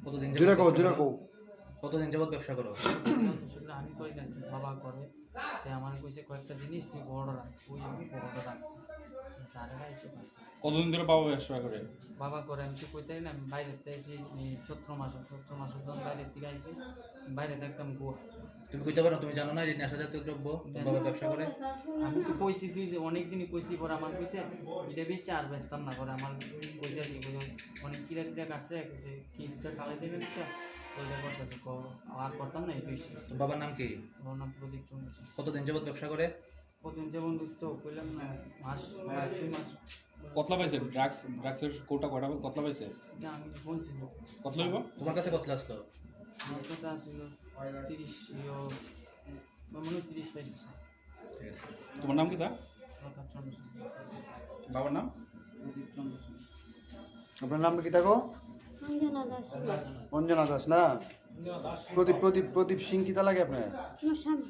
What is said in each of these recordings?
কতদিন জোরে কও কতদিন যাবত ব্যবসা করো? আসলে আমি করি না, বাবা করে। তাই আমার কইছে কয়েকটা জিনিস তুই বড় রাখ, ওই আমি বড় রাখছি। স্যারেরা এসে পাইছে। কতদিন ধরে বাবা ব্যবসা করে? বাবা করে আমি তো কইতে না, আমি বাইরের থেকে এসে ছত্র মাস যখন বাইরের থেকে আইছি, বাইরে থাকতাম গোয়া। তুমি কইতে পারো তুমি জানো না যে নেশাজাতীয় দ্রব্য তোমার বাবা ব্যবসা করে? আমি তো কইছি তুই যে অনেকদিনই কইছি, পরে আমার কইছে এটা বেচে আর বেচতাম না, করে আমার কইছে কি অনেক কিরা টিরা কাটছে, কইছে কিস্টটা চালাই দেবেন একটা ওইটা করতেছে, আর করতাম না এই বেশি। তোর বাবার নাম কি? ওর নাম প্রদীপ চন্দ্র। কতদিন যাবত ব্যবসা করে? প্রথম যেমন তো কইলাম না, মাস 2 মাস। কতলা পাইছে? ড্রাগসের কোটা কয়টা কতলা পাইছে? না আমি বলছি না। কতলা হইব? তোমার কাছে কত আসলো? আমার কথা ছিল 30 মনে 30 পাইছে। ঠিক আছে। তোমার নাম কি তা? প্রতাপ চন্দ্র বাবার নাম? প্রদীপ চন্দ্র। আপনার নাম কি থাকো? অঞ্জনা দাস। অঞ্জনা দাস না? প্রদীপ সিং কিতা লাগে আপনার? আমার স্বামী।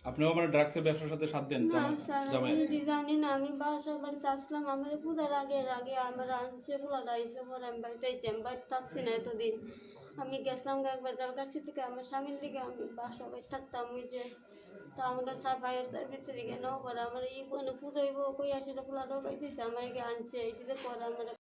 আপনিও মানে ড্রাগসের ব্যবসার সাথে সাথ দেন? না স্যার, জামাই আমি জানি না। আমি বাসার বাড়িতে আসলাম, আমার পূজার আগে আমার আনছে পোলা দাঁড়িয়েছে, পরে আমি বাড়িতে আইছি। আমি বাড়িতে থাকছি না এতদিন। আমি গেছিলাম একবার জালকাশি থেকে আমার স্বামীর দিকে, আমি বাসা বাড়ি থাকতাম। ওই যে তা আমরা ফায়ার সার্ভিসের দিকে নেওয়া পরে আমার এই পুজো কই আসলে পোলাটাও পাইতেছে, আমার আনছে এটিতে পরে আমার